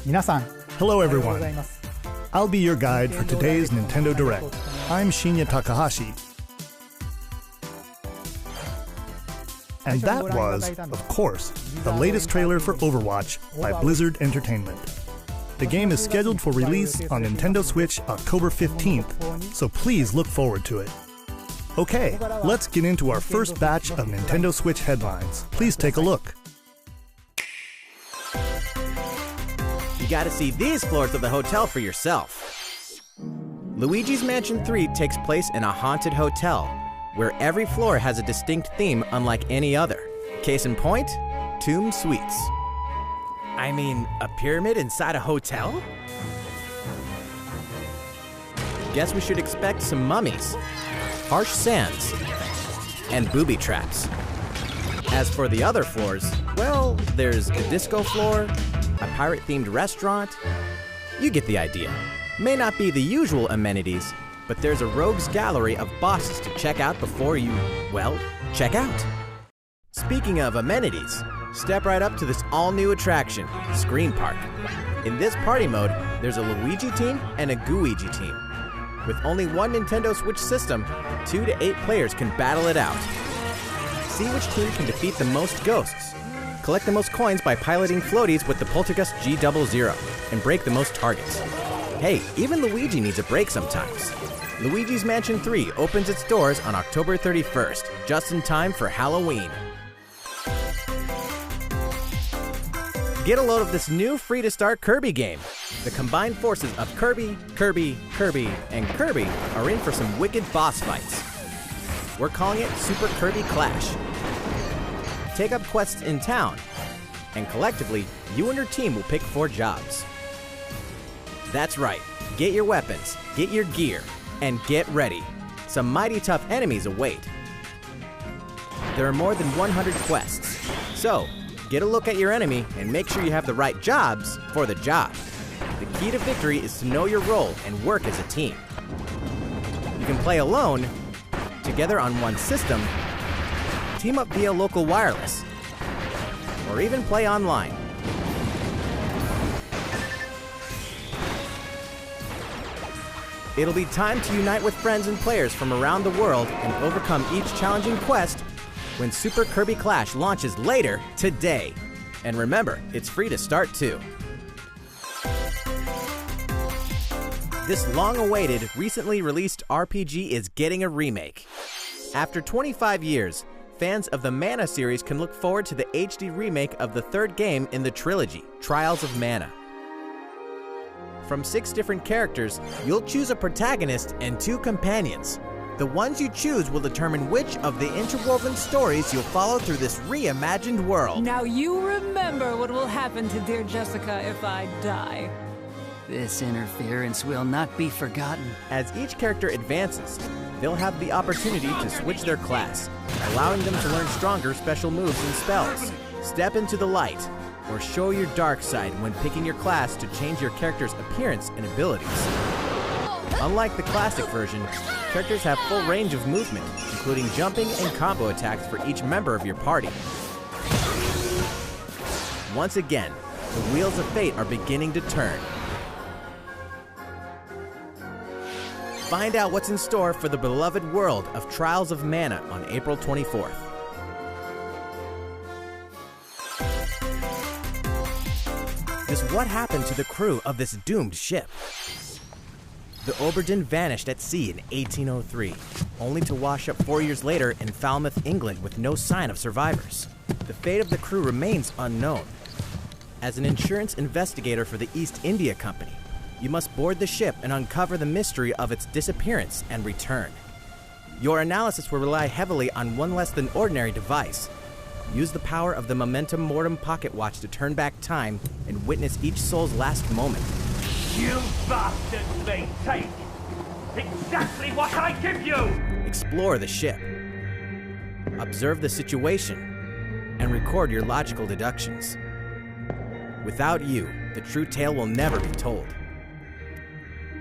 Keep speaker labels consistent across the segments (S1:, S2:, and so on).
S1: 皆さん、
S2: Hello
S1: おはようご
S2: everyone.
S1: ざいます。
S2: I'll be your guide for today's Nintendo Direct. I'm Shinya Takahashi. And that was, of course, the latest trailer for Overwatch by Blizzard Entertainment. The game is scheduled for release on Nintendo Switch October 15th, so please look forward to it. Okay, let's get into our first batch of Nintendo Switch headlines. Please take a look.
S3: You gotta see these floors of the hotel for yourself. Luigi's Mansion 3 takes place in a haunted hotel, where every floor has a distinct theme unlike any other. Case in point, Tomb Suites. I mean, a pyramid inside a hotel? Guess we should expect some mummies, harsh sands, and booby traps. As for the other floors, well, there's a disco floor, a pirate-themed restaurant. You get the idea. May not be the usual amenities, but there's a rogues gallery of bosses to check out before you, well, check out. Speaking of amenities, step right up to this all-new attraction, Screen Park. In this party mode, there's a Luigi team and a Gooigi team. With only one Nintendo Switch system, 2 to 8 players can battle it out. See which team can defeat the most ghosts. Collect the most coins by piloting floaties with the Poltergust G00 and break the most targets. Hey, even Luigi needs a break sometimes. Luigi's Mansion 3 opens its doors on October 31st, just in time for Halloween. Get a load of this new free-to-start Kirby game. The combined forces of Kirby, Kirby, Kirby, and Kirby are in for some wicked boss fights. We're calling it Super Kirby Clash. Take up quests in town, and collectively, you and your team will pick 4 jobs. That's right, get your weapons, get your gear, and get ready. Some mighty tough enemies await. There are more than 100 quests, so get a look at your enemy and make sure you have the right jobs for the job. The key to victory is to know your role and work as a team. You can play alone, together on one system, team up via local wireless, or even play online. It'll be time to unite with friends and players from around the world and overcome each challenging quest when Super Kirby Clash launches later today. And remember, it's free to start too. This long-awaited, recently released RPG is getting a remake. After 25 years, fans of the Mana series can look forward to the HD remake of the 3rd game in the trilogy, Trials of Mana. From 6 different characters, you'll choose a protagonist and 2 companions. The ones you choose will determine which of the interwoven stories you'll follow through this reimagined world.
S4: Now you remember what will happen to dear Jessica if I die.
S5: This interference will not be forgotten.
S3: As each character advances, they'll have the opportunity to switch their class, allowing them to learn stronger special moves and spells, step into the light, or show your dark side when picking your class to change your character's appearance and abilities. Unlike the classic version, characters have full range of movement, including jumping and combo attacks for each member of your party. Once again, the wheels of fate are beginning to turn. Find out what's in store for the beloved world of Trials of Mana on April 24th. Just what happened to the crew of this doomed ship? The Oberdin vanished at sea in 1803, only to wash up 4 years later in Falmouth, England with no sign of survivors. The fate of the crew remains unknown. As an insurance investigator for the East India Company, you must board the ship and uncover the mystery of its disappearance and return. Your analysis will rely heavily on one less than ordinary device. Use the power of the Momentum Mortem pocket watch to turn back time and witness each soul's last moment.
S6: You bastards may take exactly what I give you!
S3: Explore the ship. Observe the situation and record your logical deductions. Without you, the true tale will never be told.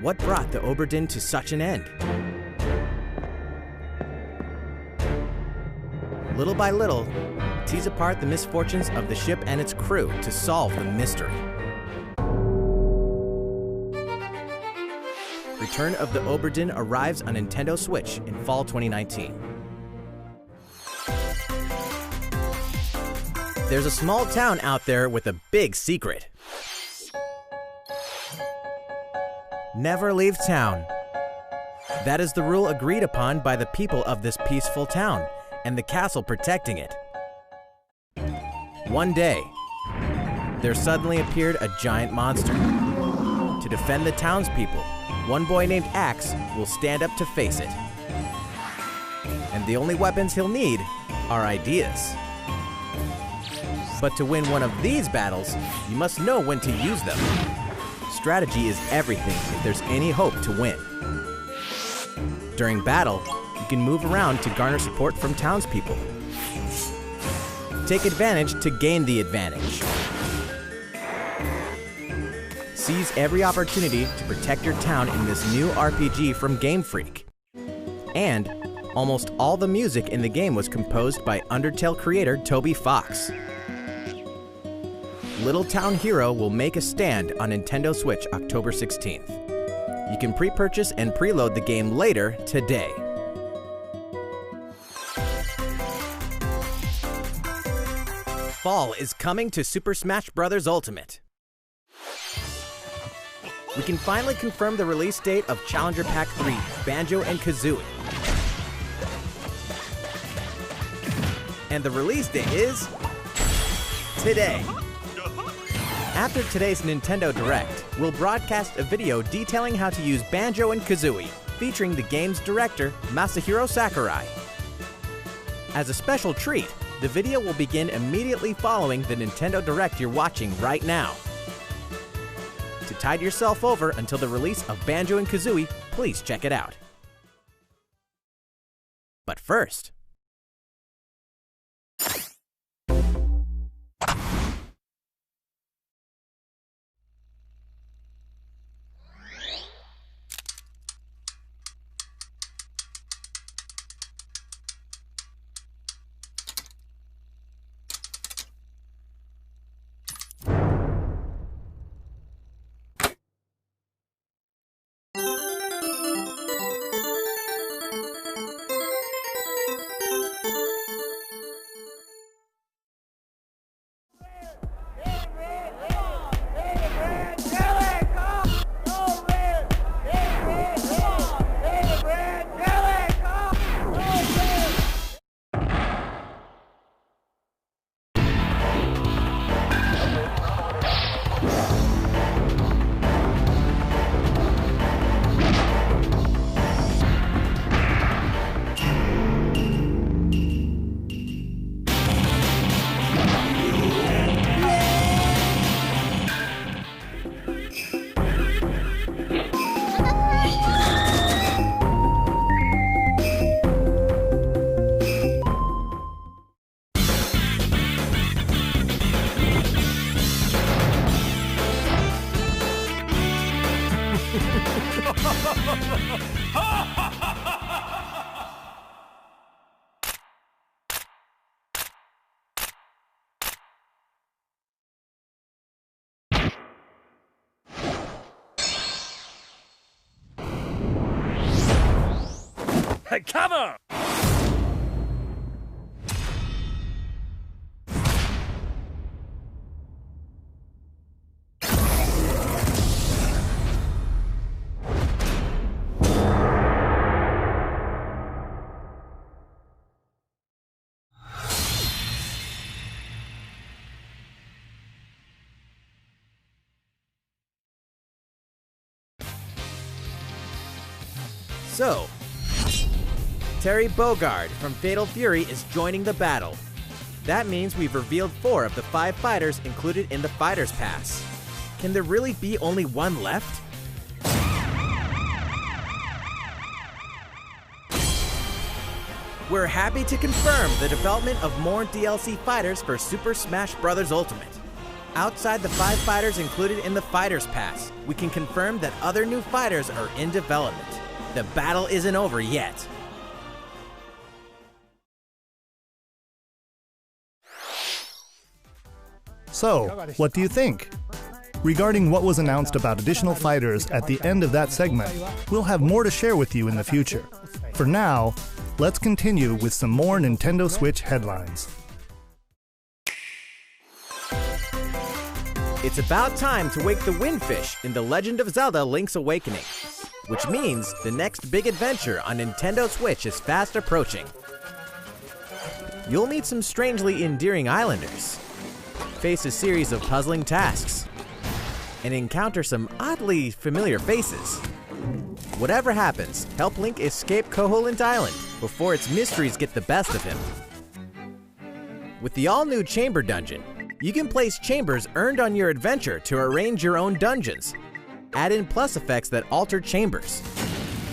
S3: What brought the Oberdin to such an end? Little by little, tease apart the misfortunes of the ship and its crew to solve the mystery. Return of the Obra Dinn arrives on Nintendo Switch in fall 2019. There's a small town out there with a big secret. Never leave town. That is the rule agreed upon by the people of this peaceful town and the castle protecting it. One day, there suddenly appeared a giant monster. To defend the townspeople, one boy named Axe will stand up to face it. And the only weapons he'll need are ideas. But to win one of these battles, you must know when to use them. Strategy is everything if there's any hope to win. During battle, you can move around to garner support from townspeople. Take advantage to gain the advantage. Seize every opportunity to protect your town in this new RPG from Game Freak. And almost all the music in the game was composed by Undertale creator Toby Fox. Little Town Hero will make a stand on Nintendo Switch October 16th. You can pre-purchase and preload the game later today. Fall is coming to Super Smash Bros. Ultimate. We can finally confirm the release date of Challenger Pack 3, Banjo-Kazooie. And the release date is today. After today's Nintendo Direct, we'll broadcast a video detailing how to use Banjo-Kazooie, featuring the game's director, Masahiro Sakurai. As a special treat, the video will begin immediately following the Nintendo Direct you're watching right now. To tide yourself over until the release of Banjo-Kazooie, please check it out. But first,
S6: Cover!
S3: so, Terry Bogard from Fatal Fury is joining the battle. That means we've revealed 4 of the 5 fighters included in the Fighters Pass. Can there really be only one left? We're happy to confirm the development of more DLC fighters for Super Smash Bros. Ultimate. Outside the 5 fighters included in the Fighters Pass, we can confirm that other new fighters are in development. The battle isn't over yet.
S2: So, what do you think? Regarding what was announced about additional fighters at the end of that segment, we'll have more to share with you in the future. For now, let's continue with some more Nintendo Switch headlines.
S3: It's about time to wake the windfish in The Legend of Zelda: Link's Awakening, which means the next big adventure on Nintendo Switch is fast approaching. You'll meet some strangely endearing islanders, face a series of puzzling tasks, and encounter some oddly familiar faces. Whatever happens, help Link escape Koholint Island before its mysteries get the best of him. With the all-new Chamber Dungeon, you can place chambers earned on your adventure to arrange your own dungeons, add in plus effects that alter chambers,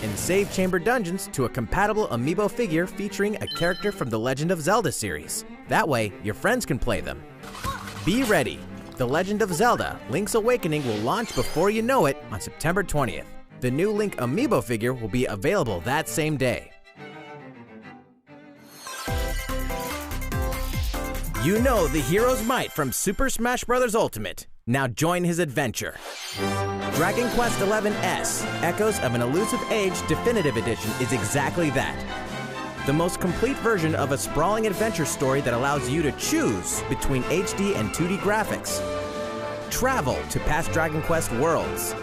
S3: and save chamber dungeons to a compatible amiibo figure featuring a character from the Legend of Zelda series. That way, your friends can play them. Be ready! The Legend of Zelda: Link's Awakening will launch before you know it on September 20th. The new Link amiibo figure will be available that same day. You know the hero's might from Super Smash Bros. Ultimate. Now join his adventure. Dragon Quest XI S, Echoes of an Elusive Age Definitive Edition is exactly that. The most complete version of a sprawling adventure story that allows you to choose between HD and 2D graphics, travel to past Dragon Quest worlds,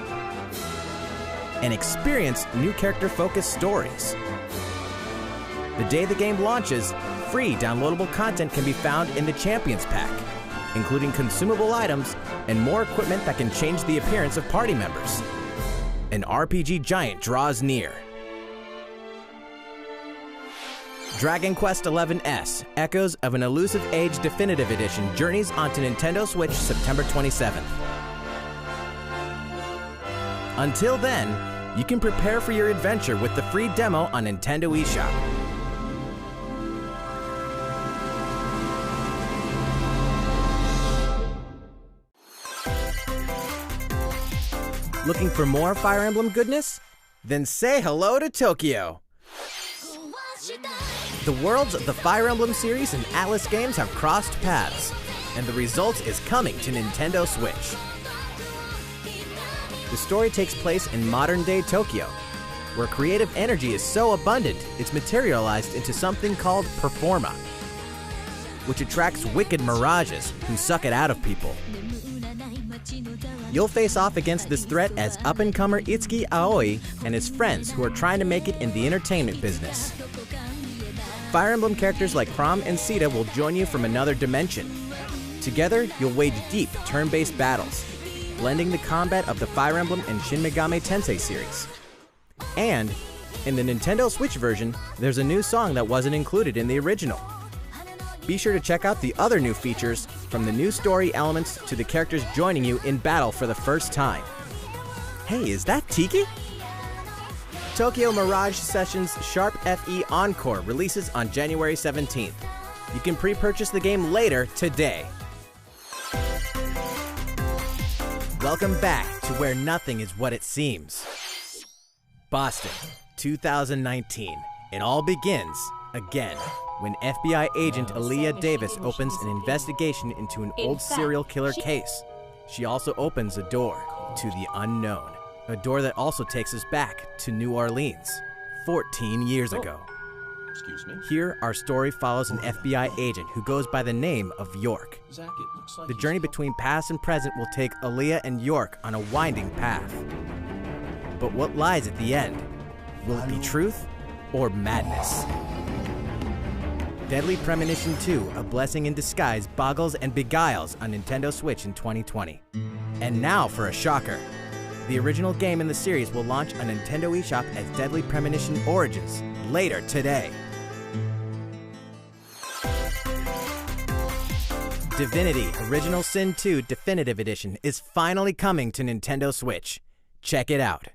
S3: and experience new character-focused stories. The day the game launches, free downloadable content can be found in the Champions Pack, including consumable items and more equipment that can change the appearance of party members. An RPG giant draws near. Dragon Quest XI S, Echoes of an Elusive Age Definitive Edition journeys onto Nintendo Switch September 27th. Until then, you can prepare for your adventure with the free demo on Nintendo eShop. Looking for more Fire Emblem goodness? Then say hello to Tokyo! The worlds of the Fire Emblem series and Atlas games have crossed paths, and the result is coming to Nintendo Switch. The story takes place in modern-day Tokyo, where creative energy is so abundant it's materialized into something called Performa, which attracts wicked mirages who suck it out of people. You'll face off against this threat as up-and-comer Itsuki Aoi and his friends who are trying to make it in the entertainment business. Fire Emblem characters like Chrom and Sita will join you from another dimension. Together, you'll wage deep turn-based battles, blending the combat of the Fire Emblem and Shin Megami Tensei series. And, in the Nintendo Switch version, there's a new song that wasn't included in the original. Be sure to check out the other new features, from the new story elements to the characters joining you in battle for the first time. Hey, is that Tiki? Tokyo Mirage Sessions Sharp FE Encore releases on January 17th. You can pre-purchase the game later today. Welcome back to where nothing is what it seems. Boston, 2019. It all begins again when FBI agent Aaliyah Davis opens an investigation into an old serial killer case. She also opens a door to the unknown. A door that also takes us back to New Orleans, 14 years ago.
S1: Excuse me?
S3: Here, our story follows an FBI agent who goes by the name of York.
S1: Zach, it looks like
S3: The journey between past and present will take Aaliyah and York on a winding path. But what lies at the end? Will it be truth or madness? Deadly Premonition 2, A Blessing in Disguise, boggles and beguiles on Nintendo Switch in 2020. And now for a shocker. The original game in the series will launch on Nintendo eShop as Deadly Premonition Origins later today. Divinity Original Sin 2 Definitive Edition is finally coming to Nintendo Switch. Check it out.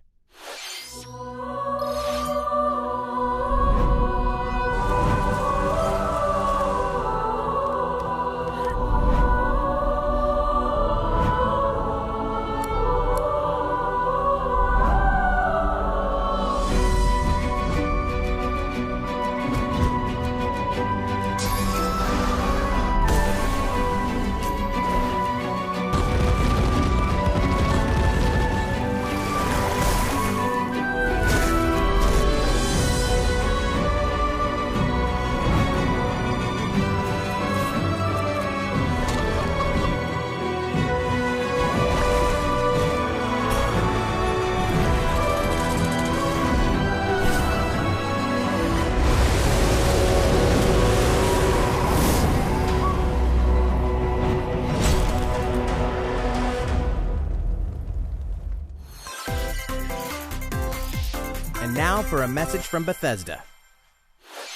S3: for a message from Bethesda.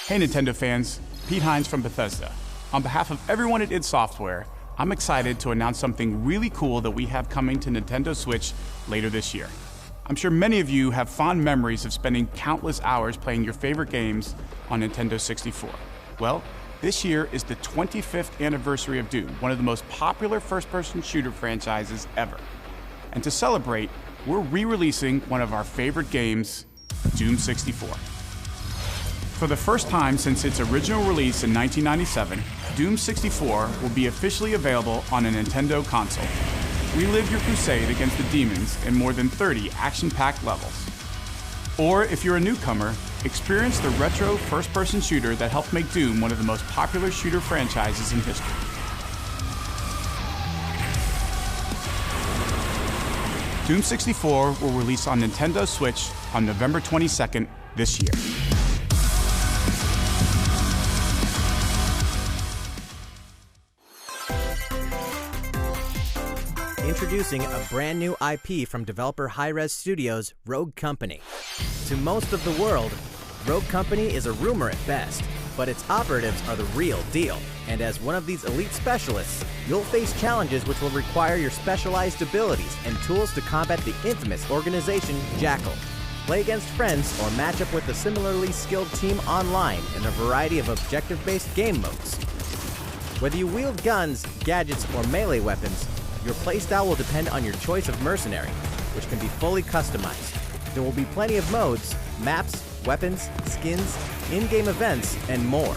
S7: Hey Nintendo fans, Pete Hines from Bethesda. On behalf of everyone at id Software, I'm excited to announce something really cool that we have coming to Nintendo Switch later this year. I'm sure many of you have fond memories of spending countless hours playing your favorite games on Nintendo 64. Well, this year is the 25th anniversary of Doom, one of the most popular first-person shooter franchises ever. And to celebrate, we're re-releasing one of our favorite games, Doom 64. For the first time since its original release in 1997, Doom 64 will be officially available on a Nintendo console. Relive your crusade against the demons in more than 30 action-packed levels. Or if you're a newcomer, experience the retro first-person shooter that helped make Doom one of the most popular shooter franchises in history. Doom 64 will release on Nintendo Switch on November 22nd this year.
S3: Introducing a brand new IP from developer Hi-Rez Studios, Rogue Company. To most of the world, Rogue Company is a rumor at best, but its operatives are the real deal. And as one of these elite specialists, you'll face challenges which will require your specialized abilities and tools to combat the infamous organization Jackal. Play against friends or match up with a similarly skilled team online in a variety of objective-based game modes. Whether you wield guns, gadgets, or melee weapons, your playstyle will depend on your choice of mercenary, which can be fully customized. There will be plenty of modes, maps, weapons, skins, in-game events, and more.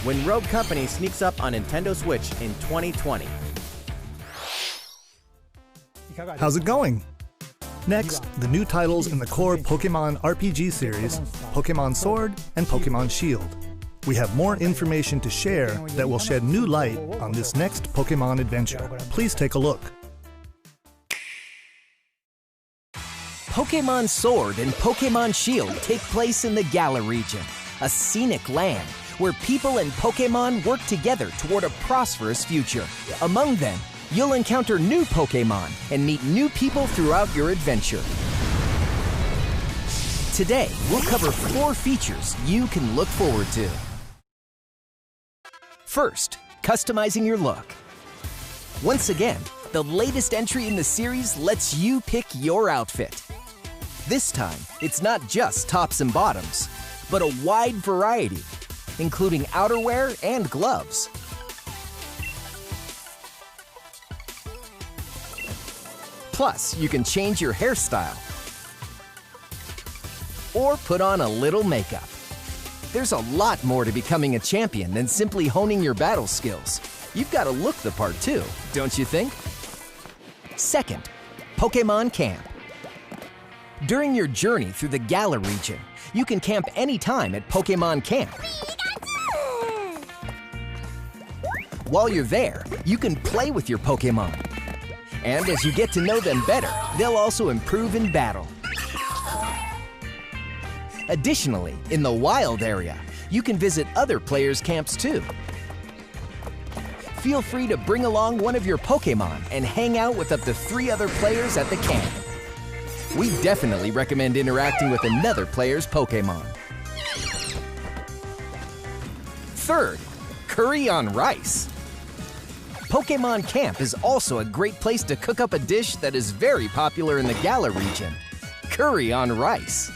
S3: When Rogue Company sneaks up on Nintendo Switch in 2020.
S2: How's it going? Next, the new titles in the core Pokémon RPG series, Pokémon Sword and Pokémon Shield. We have more information to share that will shed new light on this next Pokémon adventure. Please take a look.
S8: Pokémon Sword and Pokémon Shield take place in the Galar region, a scenic land where people and Pokémon work together toward a prosperous future. Among them, you'll encounter new Pokémon and meet new people throughout your adventure. Today, we'll cover 4 features you can look forward to. First, customizing your look. Once again, the latest entry in the series lets you pick your outfit. This time, it's not just tops and bottoms, but a wide variety, including outerwear and gloves. Plus, you can change your hairstyle or put on a little makeup. There's a lot more to becoming a champion than simply honing your battle skills. You've got to look the part too, don't you think? Second, Pokémon Camp. During your journey through the Galar region, you can camp anytime at Pokémon Camp. While you're there, you can play with your Pokémon. And as you get to know them better, they'll also improve in battle. Additionally, in the wild area, you can visit other players' camps too. Feel free to bring along one of your Pokémon and hang out with up to 3 other players at the camp. We definitely recommend interacting with another player's Pokémon. Third, curry on rice. Pokémon Camp is also a great place to cook up a dish that is very popular in the Galar region, curry on rice.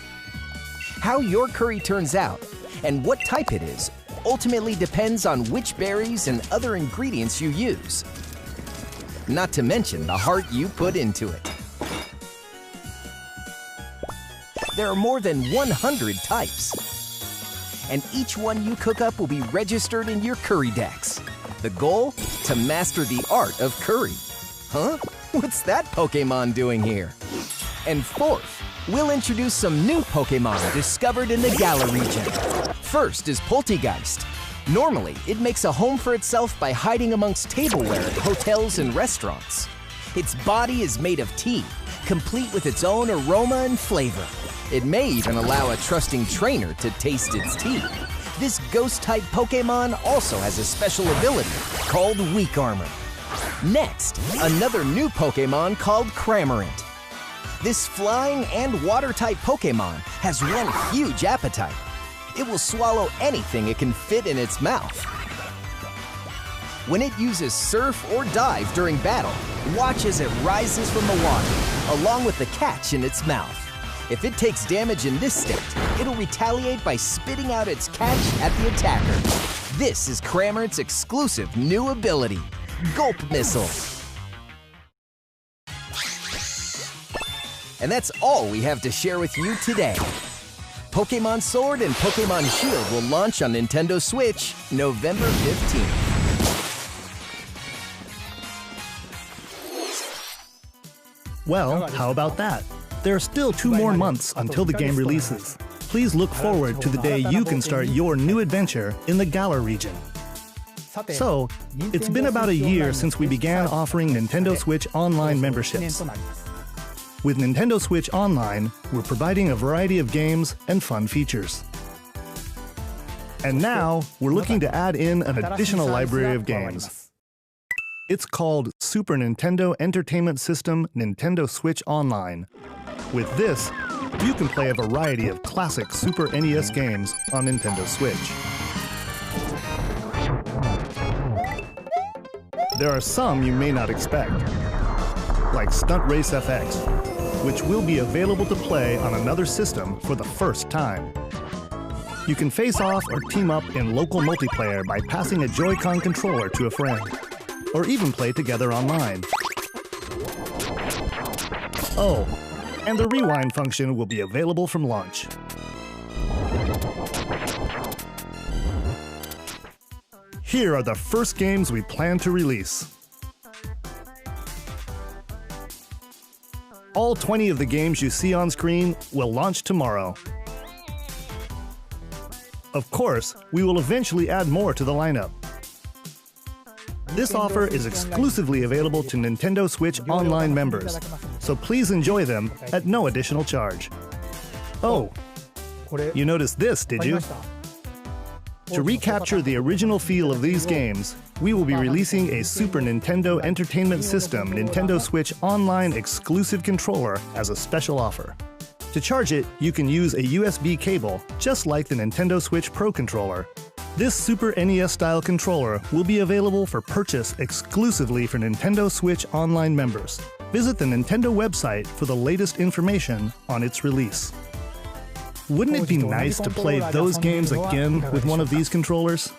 S8: How your curry turns out and what type it is ultimately depends on which berries and other ingredients you use. Not to mention the heart you put into it. There are more than 100 types. And each one you cook up will be registered in your curry decks. The goal? To master the art of curry. Huh? What's that Pokémon doing here? And fourth, we'll introduce some new Pokémon discovered in the Galar region. First is Poltegeist. Normally, it makes a home for itself by hiding amongst tableware at hotels and restaurants. Its body is made of tea, complete with its own aroma and flavor. It may even allow a trusting trainer to taste its tea. This ghost-type Pokémon also has a special ability called Weak Armor. Next, another new Pokémon called Cramorant. This flying and water-type Pokémon has one huge appetite. It will swallow anything it can fit in its mouth. When it uses Surf or Dive during battle, watch as it rises from the water, along with the catch in its mouth. If it takes damage in this state, it'll retaliate by spitting out its catch at the attacker. This is Cramorant's exclusive new ability, Gulp Missile. And that's all we have to share with you today. Pokémon Sword and Pokémon Shield will launch on Nintendo Switch November 15th.
S2: Well, how about that? There are still 2 more months until the game releases. Please look forward to the day you can start your new adventure in the Galar region. So, it's been about a year since we began offering Nintendo Switch Online memberships. With Nintendo Switch Online, we're providing a variety of games and fun features. And now, we're looking to add in an additional library of games. It's called Super Nintendo Entertainment System Nintendo Switch Online. With this, you can play a variety of classic Super NES games on Nintendo Switch. There are some you may not expect, like Stunt Race FX, which will be available to play on another system for the first time. You can face off or team up in local multiplayer by passing a Joy-Con controller to a friend, or even play together online. Oh, and the rewind function will be available from launch. Here are the first games we plan to release. All 20 of the games you see on screen will launch tomorrow. Of course, we will eventually add more to the lineup. This offer is exclusively available to Nintendo Switch Online members, so please enjoy them at no additional charge. Oh, you noticed this, did you? To recapture the original feel of these games, we will be releasing a Super Nintendo Entertainment System Nintendo Switch Online exclusive controller as a special offer. To charge it, you can use a USB cable, just like the Nintendo Switch Pro controller. This Super NES-style controller will be available for purchase exclusively for Nintendo Switch Online members. Visit the Nintendo website for the latest information on its release. Wouldn't it be nice to play those games again with one of these controllers?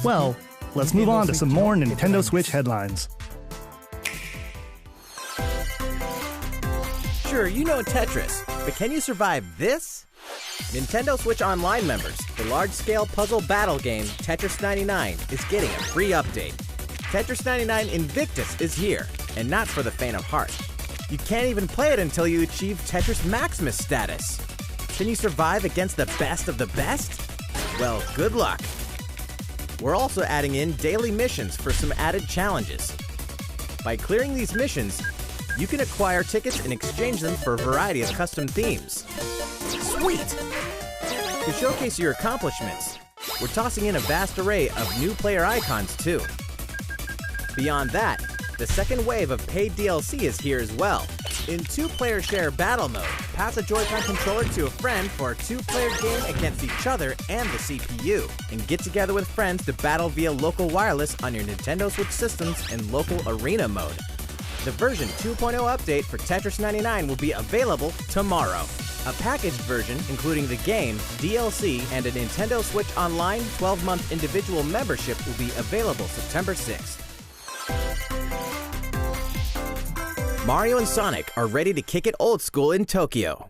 S2: Well, let's move on to some more Nintendo Switch headlines.
S3: Sure, you know Tetris, but can you survive this? Nintendo Switch Online members, the large-scale puzzle battle game Tetris 99 is getting a free update. Tetris 99 Invictus is here, and not for the faint of heart. You can't even play it until you achieve Tetris Maximus status. Can you survive against the best of the best? Well, good luck. We're also adding in daily missions for some added challenges. By clearing these missions, you can acquire tickets and exchange them for a variety of custom themes. Sweet! To showcase your accomplishments, we're tossing in a vast array of new player icons too. Beyond that, the second wave of paid DLC is here as well. In 2-player share battle mode, pass a Joy-Con controller to a friend for a 2-player game against each other and the CPU, and get together with friends to battle via local wireless on your Nintendo Switch systems in local arena mode. The version 2.0 update for Tetris 99 will be available tomorrow. A packaged version, including the game, DLC, and a Nintendo Switch Online 12-month individual membership will be available September 6th. Mario and Sonic are ready to kick it old school in Tokyo.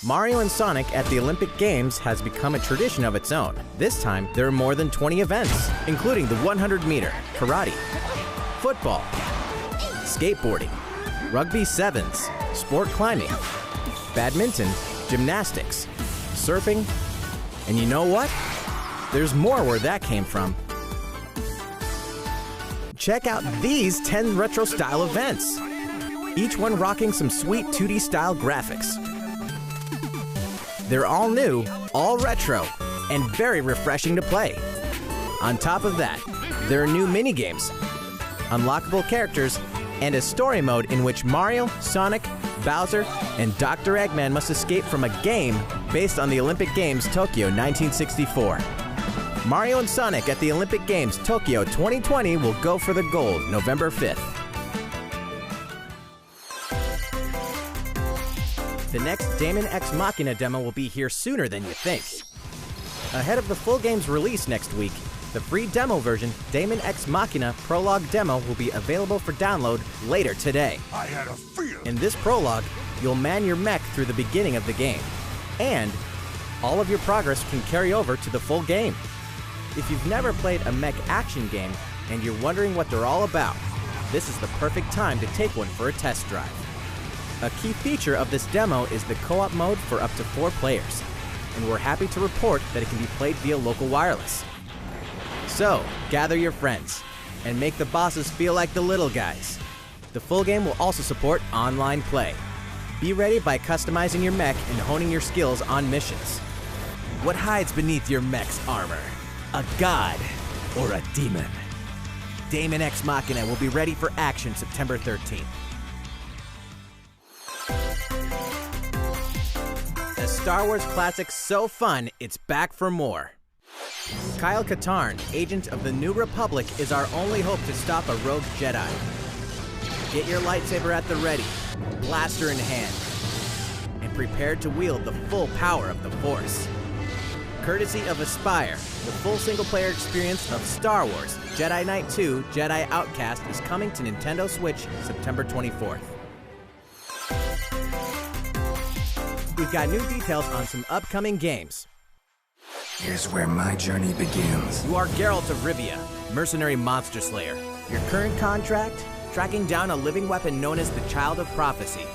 S3: Mario and Sonic at the Olympic Games has become a tradition of its own. This time, there are more than 20 events, including the 100-meter, karate, football, skateboarding, rugby sevens, sport climbing, badminton, gymnastics, surfing, and you know what? There's more where that came from. Check out these 10 retro-style events, each one rocking some sweet 2D style graphics. They're all new, all retro, and very refreshing to play. On top of that, there are new mini-games, unlockable characters, and a story mode in which Mario, Sonic, Bowser, and Dr. Eggman must escape from a game based on the Olympic Games Tokyo 1964. Mario and Sonic at the Olympic Games Tokyo 2020 will go for the gold November 5th. The next DAEMON X Machina demo will be here sooner than you think. Ahead of the full game's release next week, the free demo version, DAEMON X Machina Prologue Demo, will be available for download later today.
S9: I had a feeling.
S3: In this prologue, you'll man your mech through the beginning of the game, and all of your progress can carry over to the full game. If you've never played a mech action game and you're wondering what they're all about, this is the perfect time to take one for a test drive. A key feature of this demo is the co-op mode for up to 4 players, and we're happy to report that it can be played via local wireless. So, gather your friends, and make the bosses feel like the little guys. The full game will also support online play. Be ready by customizing your mech and honing your skills on missions. What hides beneath your mech's armor? A god or a demon? DAEMON X Machina will be ready for action September 13th. A Star Wars classic so fun, it's back for more. Kyle Katarn, agent of the New Republic, is our only hope to stop a rogue Jedi. Get your lightsaber at the ready, blaster in hand, and prepare to wield the full power of the Force. Courtesy of Aspire, the full single-player experience of Star Wars Jedi Knight 2 Jedi Outcast is coming to Nintendo Switch September 24th. We've got new details on some upcoming games.
S9: Here's where my journey begins.
S3: You are Geralt of Rivia, mercenary monster slayer. Your current contract? Tracking down a living weapon known as the Child of Prophecy.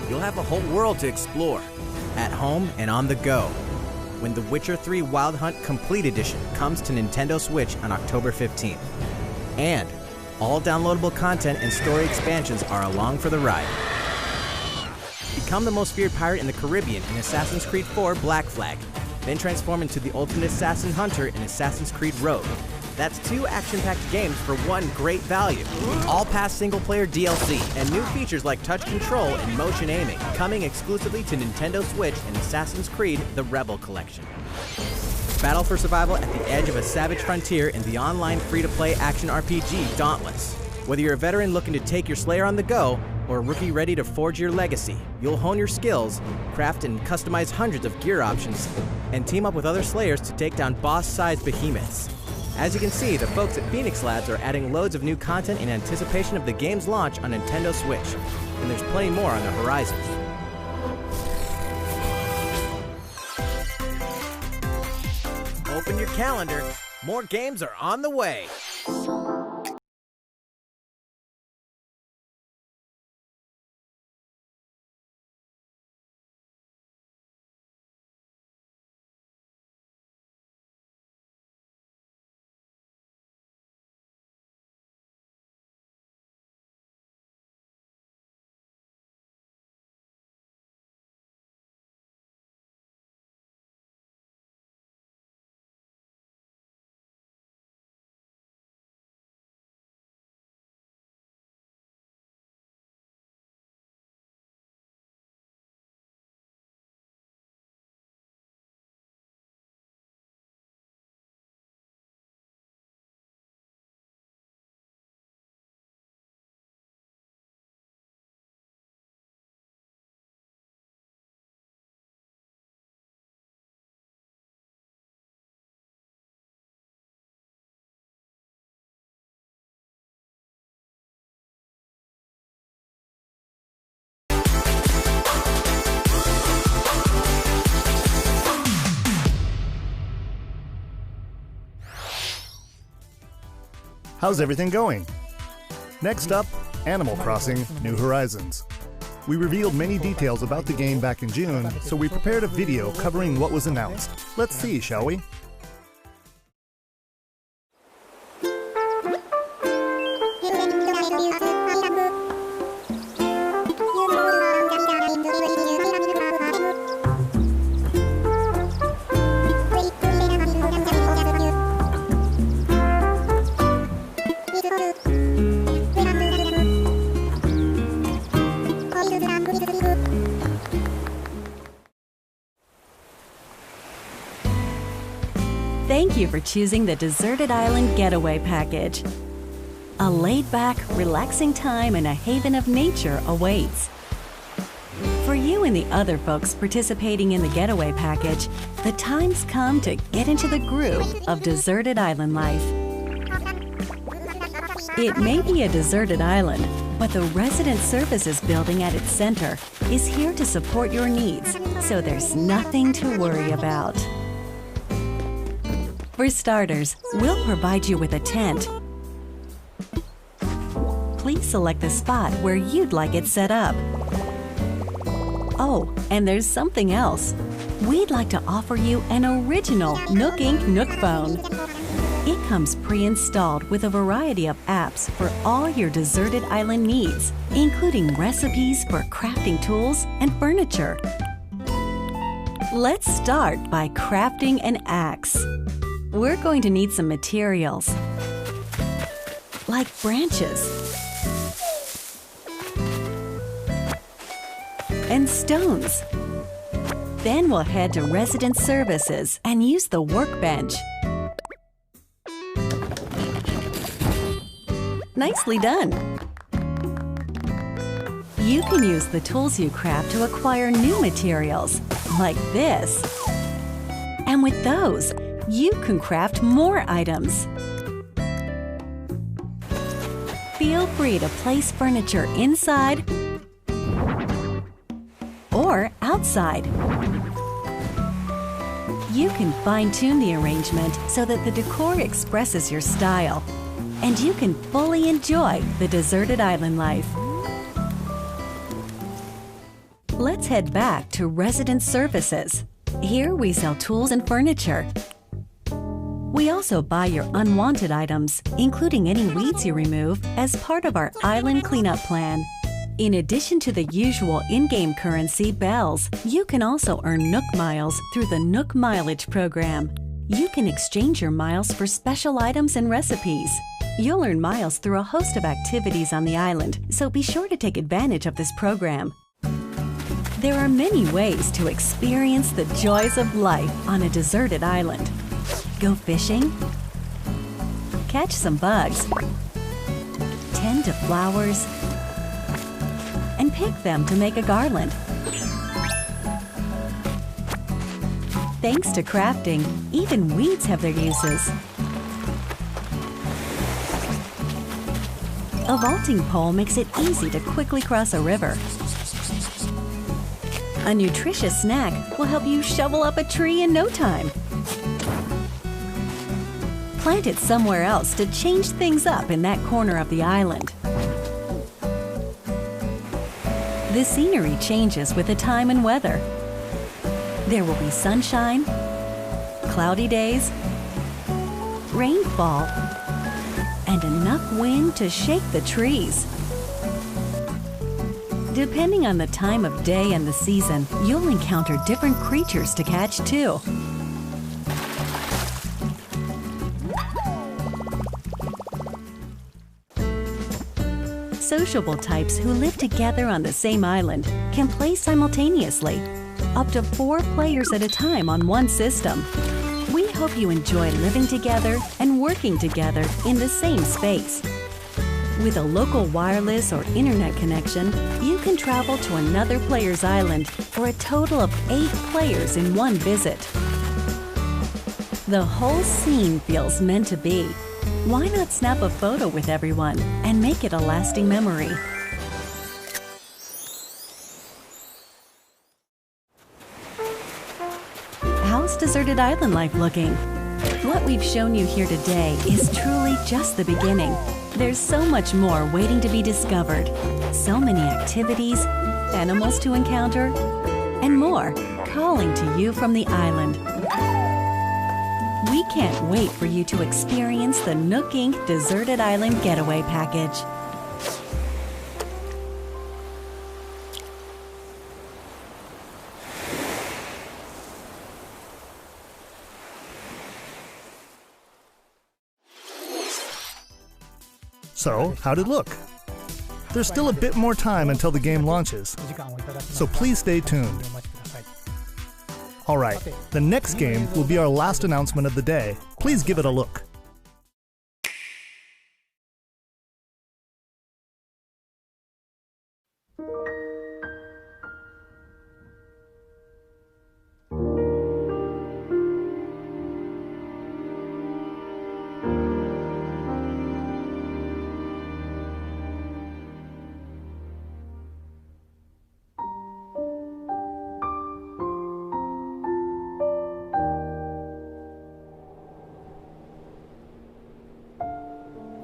S3: You'll have a whole world to explore, at home and on the go, when The Witcher 3 Wild Hunt Complete Edition comes to Nintendo Switch on October 15th. And all downloadable content and story expansions are along for the ride. Become the most feared pirate in the Caribbean in Assassin's Creed 4 Black Flag, then transform into the ultimate assassin hunter in Assassin's Creed Rogue. That's 2 action-packed games for one great value. All past single-player DLC and new features like touch control and motion aiming, coming exclusively to Nintendo Switch and Assassin's Creed The Rebel Collection. Battle for survival at the edge of a savage frontier in the online free-to-play action RPG Dauntless. Whether you're a veteran looking to take your Slayer on the go, or a rookie ready to forge your legacy, you'll hone your skills, craft and customize hundreds of gear options, and team up with other Slayers to take down boss-sized behemoths. As you can see, the folks at Phoenix Labs are adding loads of new content in anticipation of the game's launch on Nintendo Switch, and there's plenty more on the horizon. Open your calendar, more games are on the way.
S2: How's everything going? Next up, Animal Crossing: New Horizons. We revealed many details about the game back in June, so we prepared a video covering what was announced. Let's see, shall we?
S10: you for choosing the Deserted Island Getaway Package. A laid-back, relaxing time and a haven of nature awaits. For you and the other folks participating in the Getaway Package, the time's come to get into the groove of deserted island life. It may be a deserted island, but the Resident Services building at its center is here to support your needs, so there's nothing to worry about. For starters, we'll provide you with a tent. Please select the spot where you'd like it set up. Oh, and there's something else. We'd like to offer you an original Nook Inc. Nook phone. It comes pre-installed with a variety of apps for all your deserted island needs, including recipes for crafting tools and furniture. Let's start by crafting an axe. We're going to need some materials, like branches and stones. Then we'll head to Resident Services and use the workbench. Nicely done! You can use the tools you craft to acquire new materials, like this. And with those, you can craft more items. Feel free to place furniture inside or outside. You can fine-tune the arrangement so that the decor expresses your style, and you can fully enjoy the deserted island life. Let's head back to Resident Services. Here we sell tools and furniture. We also buy your unwanted items, including any weeds you remove, as part of our island cleanup plan. In addition to the usual in-game currency, bells, you can also earn Nook Miles through the Nook Mileage program. You can exchange your miles for special items and recipes. You'll earn miles through a host of activities on the island, so be sure to take advantage of this program. There are many ways to experience the joys of life on a deserted island. Go fishing, catch some bugs, tend to flowers, and pick them to make a garland. Thanks to crafting, even weeds have their uses. A vaulting pole makes it easy to quickly cross a river. A nutritious snack will help you shovel up a tree in no time. Plant it somewhere else to change things up in that corner of the island. The scenery changes with the time and weather. There will be sunshine, cloudy days, rainfall, and enough wind to shake the trees. Depending on the time of day and the season, you'll encounter different creatures to catch too. Sociable types who live together on the same island can play simultaneously, up to 4 players at a time on one system. We hope you enjoy living together and working together in the same space. With a local wireless or internet connection, you can travel to another player's island for a total of 8 players in one visit. The whole scene feels meant to be. Why not snap a photo with everyone and make it a lasting memory? How's deserted island life looking? What we've shown you here today is truly just the beginning. There's so much more waiting to be discovered. So many activities, animals to encounter, and more calling to you from the island. We can't wait for you to experience the Nook Inc. Deserted Island Getaway Package.
S2: So, how'd it look? There's still a bit more time until the game launches, so please stay tuned. Alright, the next game will be our last announcement of the day. Please give it a look.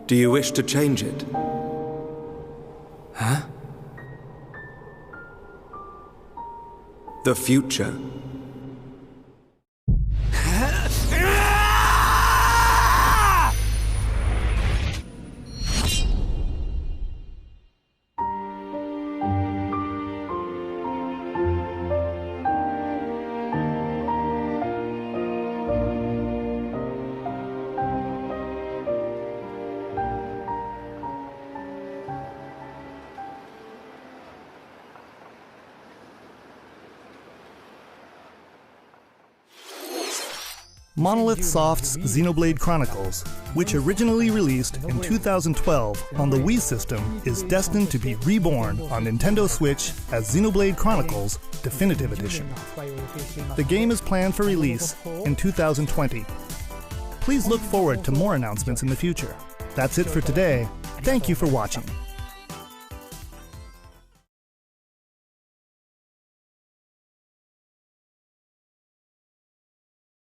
S9: Do you wish to change it? Huh? The future.
S2: Monolith Soft's Xenoblade Chronicles, which originally released in 2012 on the Wii system, is destined to be reborn on Nintendo Switch as Xenoblade Chronicles Definitive Edition. The game is planned for release in 2020. Please look forward to more announcements in the future. That's it for today. Thank you for watching.